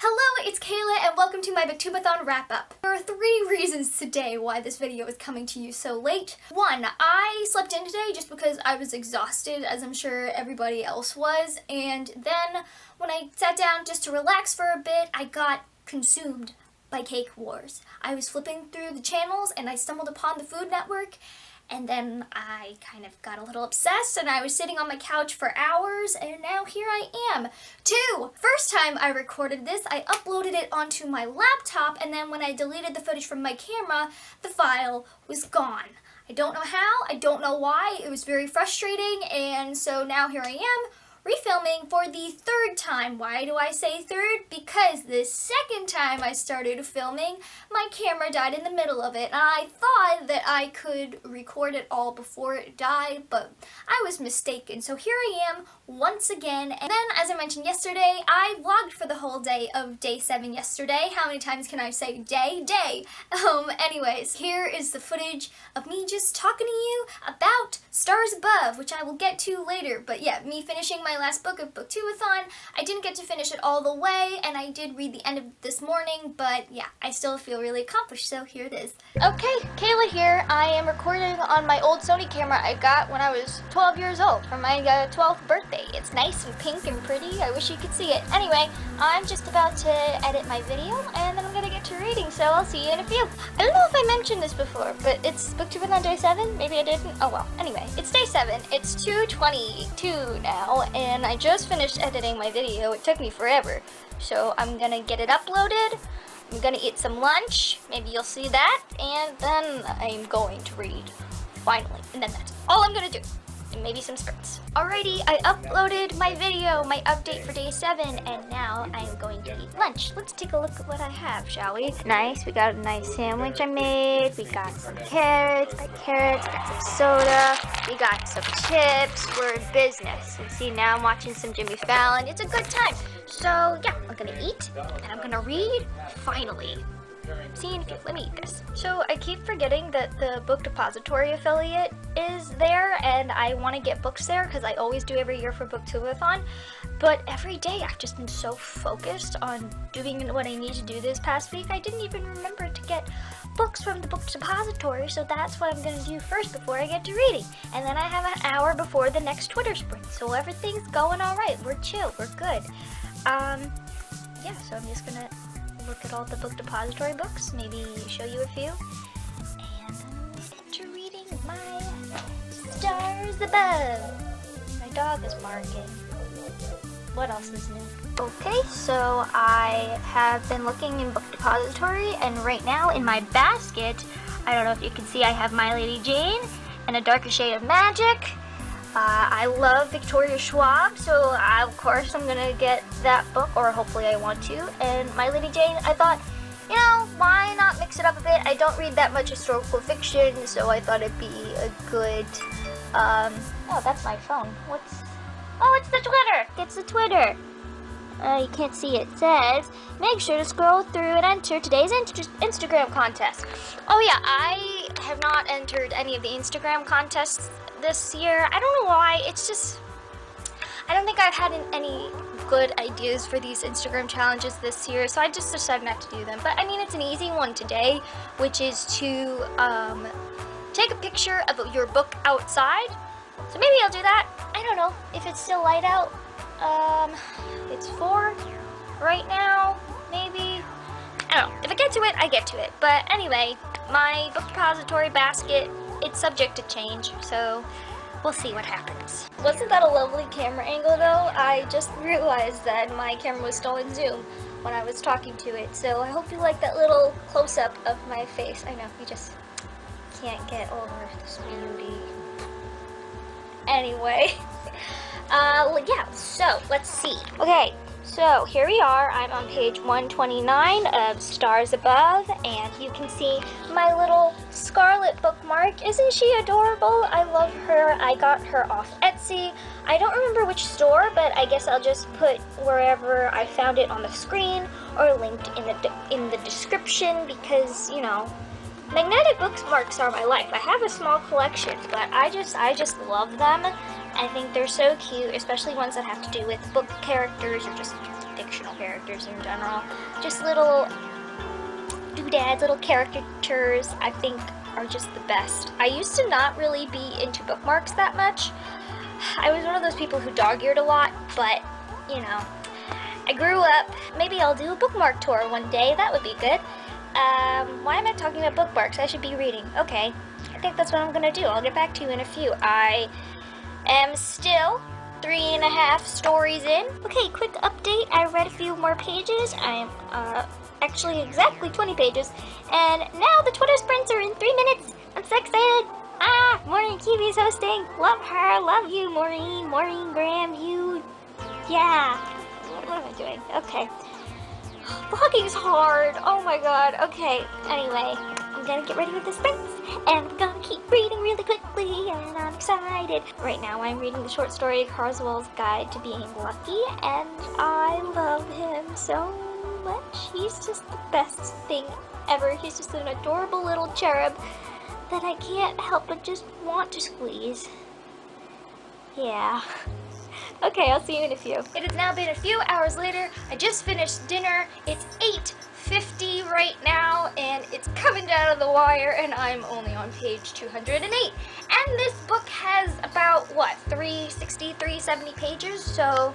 Hello, it's Kayla and welcome to my Booktube-A-Thon wrap-up. There are 3 reasons today why this video is coming to you so late. 1, I slept in today just because I was exhausted, as I'm sure everybody else was, and then when I sat down just to relax for a bit, I got consumed by Cake Wars. I was flipping through the channels and I stumbled upon the Food Network, and then I kind of got a little obsessed and I was sitting on my couch for hours, and now here I am. 2, first time I recorded this, I uploaded it onto my laptop, and then when I deleted the footage from my camera, the file was gone. I don't know how, I don't know why, it was very frustrating, and so now here I am, refilming for the 3rd time. Why do I say 3rd? Because the 2nd time I started filming, my camera died in the middle of it, and I thought that I could record it all before it died, but I was mistaken. So here I am once again, and then as I mentioned yesterday, I vlogged for the whole day of day 7 yesterday. How many times can I say day? Anyways, here is the footage of me just talking to you about Stars Above, which I will get to later, but yeah, me finishing my last book of Booktube-A-Thon. I didn't get to finish it all the way, and I did read the end of this morning, but yeah, I still feel really accomplished, so here it is. Okay, Kayla here. I am recording on my old Sony camera I got when I was 12 years old for my 12th birthday. It's nice and pink and pretty. I wish you could see it. Anyway, I'm just about to edit my video, and then I'm gonna get to reading, so I'll see you in a few. I don't know if I mentioned this before, but it's Booktube-A-Thon day 7. Maybe I didn't. Oh well. Anyway, it's day 7. It's 2:22 now, and I just finished editing my video. It took me forever. So I'm gonna get it uploaded. I'm gonna eat some lunch. Maybe you'll see that. And then I'm going to read. Finally. And then that's all I'm gonna do. And maybe some spurts. Alrighty, I uploaded my video, my update for day 7, and now I'm going to eat lunch. Let's take a look at what I have, shall we? Nice, we got a nice sandwich I made. We got some carrots, got some soda, we got some chips. We're in business. And see, now I'm watching some Jimmy Fallon. It's a good time. So yeah, I'm gonna eat, and I'm gonna read, finally. See, let me eat this. So I keep forgetting that the book depository affiliate is there, and I want to get books there because I always do every year for Booktube-A-Thon. But every day I've just been so focused on doing what I need to do this past week, I didn't even remember to get books from the book depository, so that's what I'm going to do first before I get to reading. And then I have an hour before the next Twitter sprint, so everything's going alright. We're chill, we're good. Yeah, so I'm just going to look at all the book depository books, maybe show you a few, and then get to reading my Stars Above. My dog is barking. What else is new? Okay, so I have been looking in book depository, and right now in my basket, I don't know if you can see, I have My Lady Jane and A Darker Shade of Magic. I love Victoria Schwab, so of course I'm gonna get that book, or hopefully I want to. And My Lady Jane, I thought, you know, why not mix it up a bit? I don't read that much historical fiction, so I thought it'd be a good, oh, that's my phone. Oh, it's the Twitter! It's the Twitter! You can't see it. It says, make sure to scroll through and enter today's Instagram contest. Oh yeah, I have not entered any of the Instagram contests this year. I don't know why. It's just, I don't think I've had any good ideas for these Instagram challenges this year, so I just decided not to do them. But I mean, it's an easy one today, which is to take a picture of your book outside. So maybe I'll do that. I don't know if it's still light out. It's 4 right now, maybe. I don't know. If I get to it, I get to it. But anyway, my book depository basket, it's subject to change, so we'll see what happens. Wasn't that a lovely camera angle though? I just realized that my camera was still in zoom when I was talking to it, so I hope you like that little close-up of my face. I know, you just can't get over this beauty. Anyway, yeah, so let's see. Okay, so here we are. I'm on page 129 of Stars Above, and you can see my little Scarlet bookmark. Isn't she adorable? I love her. I got her off Etsy. I don't remember which store, but I guess I'll just put wherever I found it on the screen or linked in the description, because, you know, magnetic bookmarks are my life. I have a small collection, but I just love them. I think they're so cute, especially ones that have to do with book characters or just fictional characters in general. Just little doodads, little caricatures, I think are just the best. I used to not really be into bookmarks that much. I was one of those people who dog-eared a lot, but, you know, I grew up. Maybe I'll do a bookmark tour one day. That would be good. Why am I talking about bookmarks? I should be reading. Okay, I think that's what I'm gonna do. I'll get back to you in a few. I am still 3.5 stories in. Okay, quick update. I read a few more pages. I am actually exactly 20 pages. And now the Twitter sprints are in 3 minutes. I'm so excited. Maureen Kiwi's hosting. Love her. Love you, Maureen. Maureen Graham, you. Yeah. What am I doing? Okay. Vlogging's hard. Oh my god. Okay. Anyway, I'm gonna get ready with the sprints. And I'm gonna keep reading really quickly. And I'm excited. Right now, I'm reading the short story Carswell's Guide to Being Lucky. And I love him so much. He's just the best thing ever. He's just an adorable little cherub that I can't help but just want to squeeze. Yeah. Okay, I'll see you in a few. It has now been a few hours later. I just finished dinner. It's 8:50 right now, and it's coming down to the wire, and I'm only on page 208. And this book has about, what, 360, 370 pages, so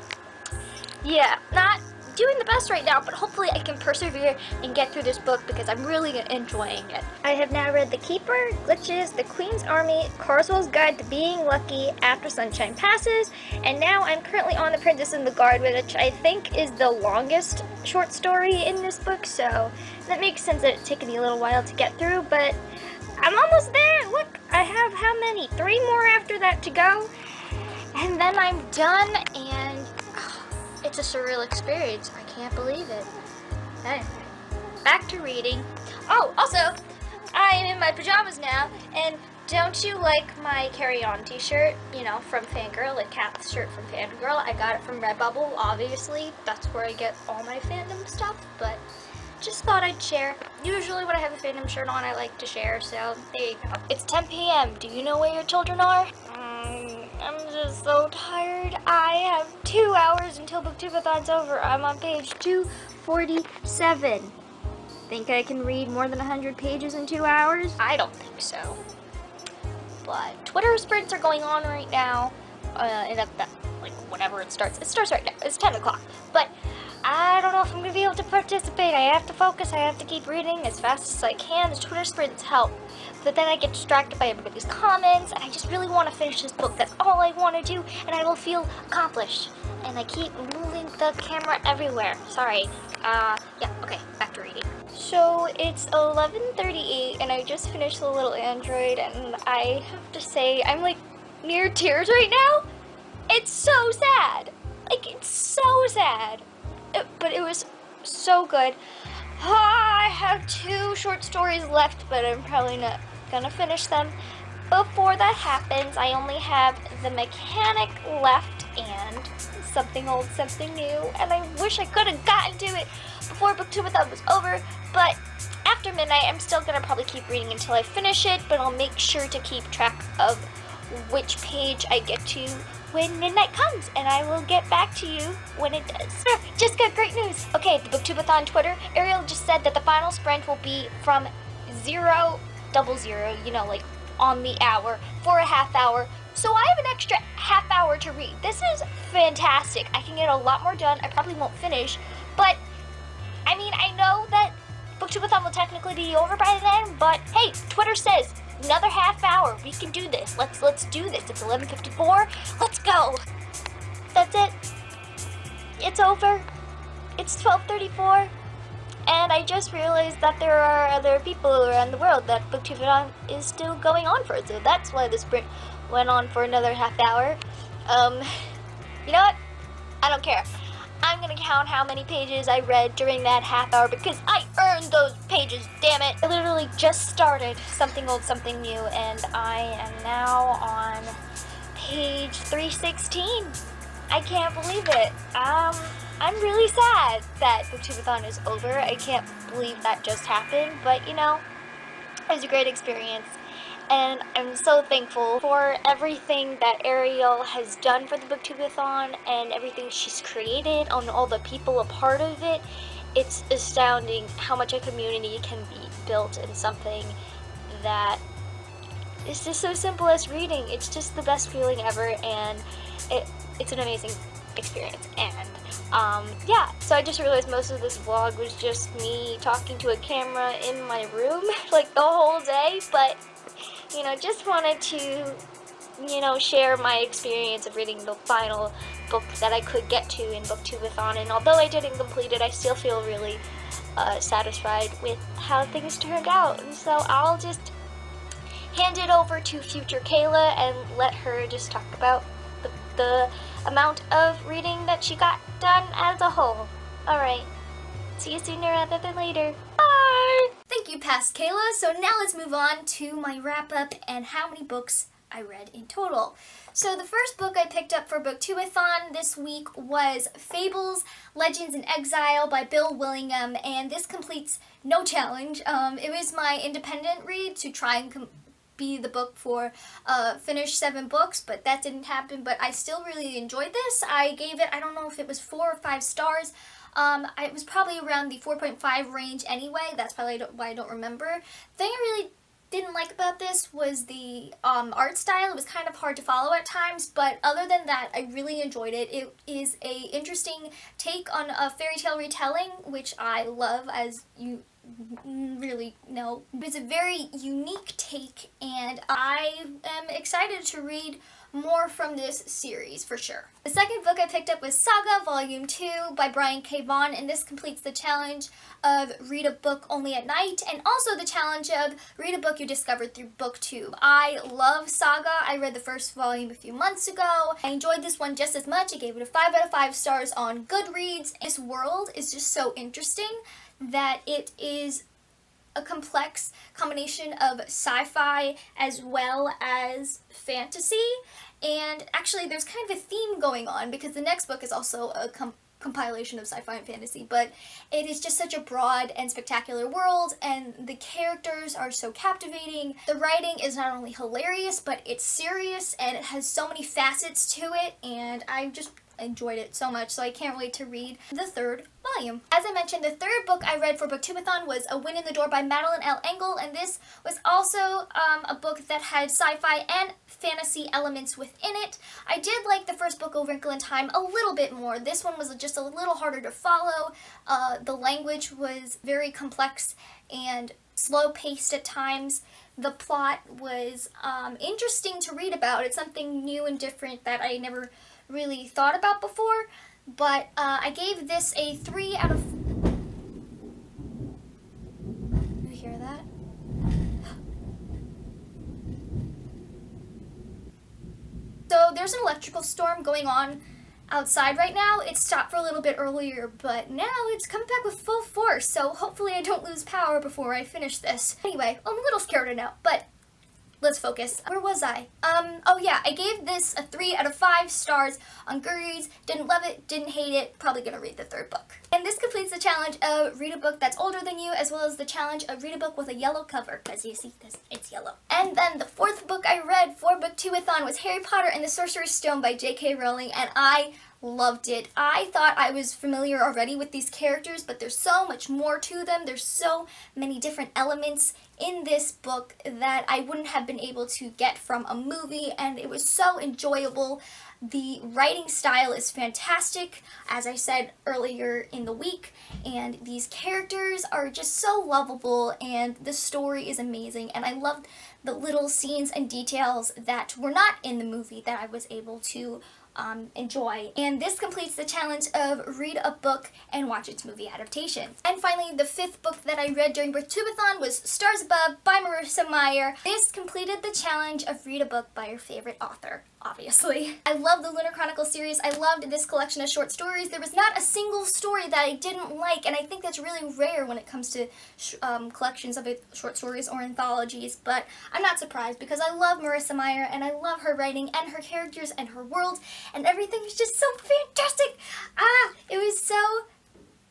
yeah, not doing the best right now, but hopefully I can persevere and get through this book because I'm really enjoying it. I have now read The Keeper, Glitches, The Queen's Army, Carswell's Guide to Being Lucky, After Sunshine Passes, and now I'm currently on The Princess and the Guard, which I think is the longest short story in this book, so that makes sense that it's taken me a little while to get through, but I'm almost there. Look, I have how many? 3 more after that to go, and then I'm done, and it's a surreal experience. I can't believe it. Anyway, back to reading. Oh, also, I am in my pajamas now, and don't you like my Carry On t-shirt, you know, from Fangirl, like Kath's shirt from Fangirl? I got it from Redbubble, obviously. That's where I get all my fandom stuff, but just thought I'd share. Usually when I have a fandom shirt on, I like to share, so there you go. It's 10 p.m. Do you know where your children are? I'm just so tired. I have 2 hours until Booktube-A-Thon's over. I'm on page 247. Think I can read more than 100 pages in 2 hours? I don't think so. But Twitter sprints are going on right now. And like, whenever it starts. It starts right now. It's 10 o'clock. But I don't know if I'm going to be able to participate. I have to focus. I have to keep reading as fast as I can. The Twitter sprints help. But then I get distracted by everybody's comments, and I just really want to finish this book. That's all I want to do, and I will feel accomplished. And I keep moving the camera everywhere. Sorry. Yeah, okay, back to reading. So it's 11:38, and I just finished The Little Android, and I have to say, I'm like near tears right now. It's so sad. Like, it's so sad. But it was so good. I have 2 short stories left, but I'm probably not gonna finish them. Before that happens, I only have The Mechanic left and Something Old, Something New, and I wish I could have gotten to it before Booktube-A-Thon was over, but after midnight, I'm still gonna probably keep reading until I finish it, but I'll make sure to keep track of which page I get to when midnight comes, and I will get back to you when it does. Just got great news. Okay, the Booktube-A-Thon Twitter, Ariel just said that the final sprint will be from 0:00, you know, like on the hour, for a half hour. So I have an extra half hour to read. This is fantastic. I can get a lot more done. I probably won't finish, but I mean, I know that Booktube-A-Thon will technically be over by then, but hey, Twitter says another half hour. We can do this. Let's do this. It's 11:54. Let's go. That's it. It's over. It's 12:34. And I just realized that there are other people around the world that Booktube-A-Thon is still going on for. So that's why the sprint went on for another half hour. You know what? I don't care. I'm gonna count how many pages I read during that half hour because I earned those pages, damn it. I literally just started Something Old, Something New, and I am now on page 316. I can't believe it. I'm really sad that Booktube-A-Thon is over. I can't believe that just happened, but you know, it was a great experience. and I'm so thankful for everything that Ariel has done for the Booktube-A-Thon and everything she's created, and all the people a part of it. It's astounding how much a community can be built in something that is just so simple as reading. It's just the best feeling ever, and it's an amazing experience. And yeah, so I just realized most of this vlog was just me talking to a camera in my room like the whole day, but you know, just wanted to, you know, share my experience of reading the final book that I could get to in Booktube-A-Thon. And although I didn't complete it, I still feel really satisfied with how things turned out. And so I'll just hand it over to future Kayla and let her just talk about the amount of reading that she got done as a whole. Alright, see you sooner rather than later. Bye! Thank you, past Kayla. So now let's move on to my wrap-up and how many books I read in total. So the first book I picked up for Booktube-A-Thon this week was Fables, Legends in Exile by Bill Willingham, and this completes no challenge. It was my independent read to try and be the book for finish 7 books, but that didn't happen. But I still really enjoyed this. I gave it, I don't know if it was 4 or 5 stars. It was probably around the 4.5 range anyway. That's probably why I don't remember. The thing I really didn't like about this was the art style. It was kind of hard to follow at times, but other than that, I really enjoyed it. It is a interesting take on a fairy tale retelling, which I love, as you really know. It's a very unique take, and I am excited to read more from this series for sure. The second book I picked up was Saga Volume 2 by Brian K. Vaughan, and this completes the challenge of read a book only at night, and also the challenge of read a book you discovered through Booktube. I love Saga. I read the first volume a few months ago. I enjoyed this one just as much. I gave it a 5 out of 5 stars on Goodreads. This world is just so interesting that it is a complex combination of sci-fi as well as fantasy, and actually there's kind of a theme going on because the next book is also a compilation of sci-fi and fantasy, but it is just such a broad and spectacular world, and the characters are so captivating. The writing is not only hilarious, but it's serious, and it has so many facets to it, and I just enjoyed it so much, so I can't wait to read the third volume. As I mentioned, the third book I read for Booktube-A-Thon was A Win in the Door by Madeline L. Engel, and this was also a book that had sci-fi and fantasy elements within it. I did like the first book, A Wrinkle in Time, a little bit more. This one was just a little harder to follow. The language was very complex and slow-paced at times. The plot was interesting to read about. It's something new and different that I never really thought about before, but I gave this a 3 out of... You hear that? So there's an electrical storm going on outside right now. It stopped for a little bit earlier, but now it's coming back with full force, so hopefully I don't lose power before I finish this. Anyway, I'm a little scared now, but let's focus. Where was I? Oh yeah, I gave this a 3 out of 5 stars on Goodreads. Didn't love it, didn't hate it, probably gonna read the third book. And this completes the challenge of read a book that's older than you, as well as the challenge of read a book with a yellow cover. As you see, it's yellow. And then the fourth book I read for Booktube-A-Thon was Harry Potter and the Sorcerer's Stone by J.K. Rowling, and I loved it. I thought I was familiar already with these characters, but there's so much more to them. There's so many different elements in this book that I wouldn't have been able to get from a movie, and it was so enjoyable. The writing style is fantastic, as I said earlier in the week, and these characters are just so lovable, and the story is amazing, and I loved the little scenes and details that were not in the movie that I was able to enjoy. And this completes the challenge of read a book and watch its movie adaptation. And finally, the fifth book that I read during Booktube-A-Thon was Stars Above by Marissa Meyer. This completed the challenge of read a book by your favorite author, obviously. I love the Lunar Chronicles series. I loved this collection of short stories. There was not a single story that I didn't like, and I think that's really rare when it comes to collections of short stories or anthologies, but I'm not surprised because I love Marissa Meyer, and I love her writing and her characters and her world, and everything is just so fantastic. It was so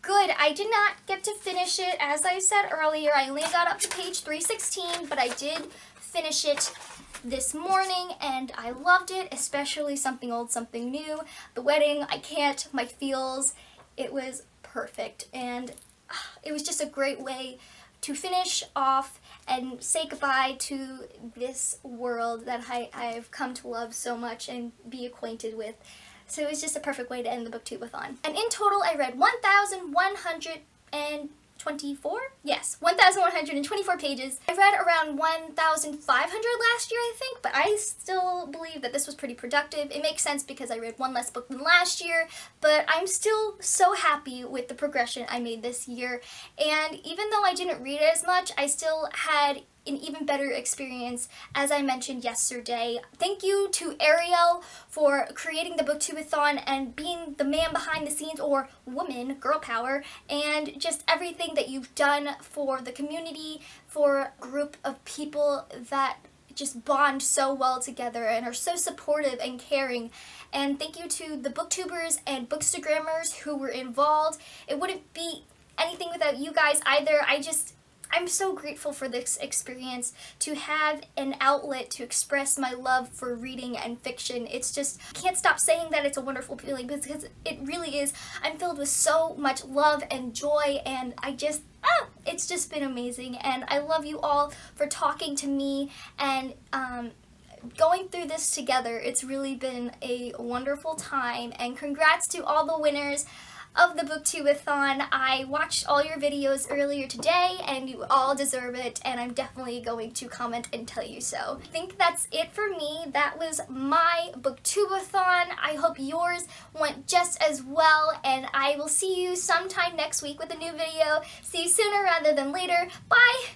Good. I did not get to finish it. As I said earlier, I only got up to page 316, but I did finish it this morning and I loved it, especially Something Old, Something New. The wedding, I can't, my feels, it was perfect, and it was just a great way to finish off and say goodbye to this world that I've come to love so much and be acquainted with. So it was just a perfect way to end the Booktube-A-Thon. And in total, I read 1,124? Yes, 1,124 pages. I read around 1,500 last year, I think, but I still believe that this was pretty productive. It makes sense because I read one less book than last year, but I'm still so happy with the progression I made this year. And even though I didn't read it as much, I still had an even better experience, as I mentioned yesterday. Thank you to Ariel for creating the Booktube-A-Thon and being the man behind the scenes, or woman, girl power, and just everything that you've done for the community, for a group of people that just bond so well together and are so supportive and caring. And thank you to the booktubers and bookstagrammers who were involved. It wouldn't be anything without you guys either. I'm so grateful for this experience, to have an outlet to express my love for reading and fiction. It's just, I can't stop saying that it's a wonderful feeling because it really is. I'm filled with so much love and joy, and it's just been amazing. And I love you all for talking to me and going through this together. It's really been a wonderful time, and congrats to all the winners of the Booktube-A-Thon. I watched all your videos earlier today and you all deserve it, and I'm definitely going to comment and tell you so. I think that's it for me. That was my Booktube-A-Thon. I hope yours went just as well, and I will see you sometime next week with a new video. See you sooner rather than later. Bye!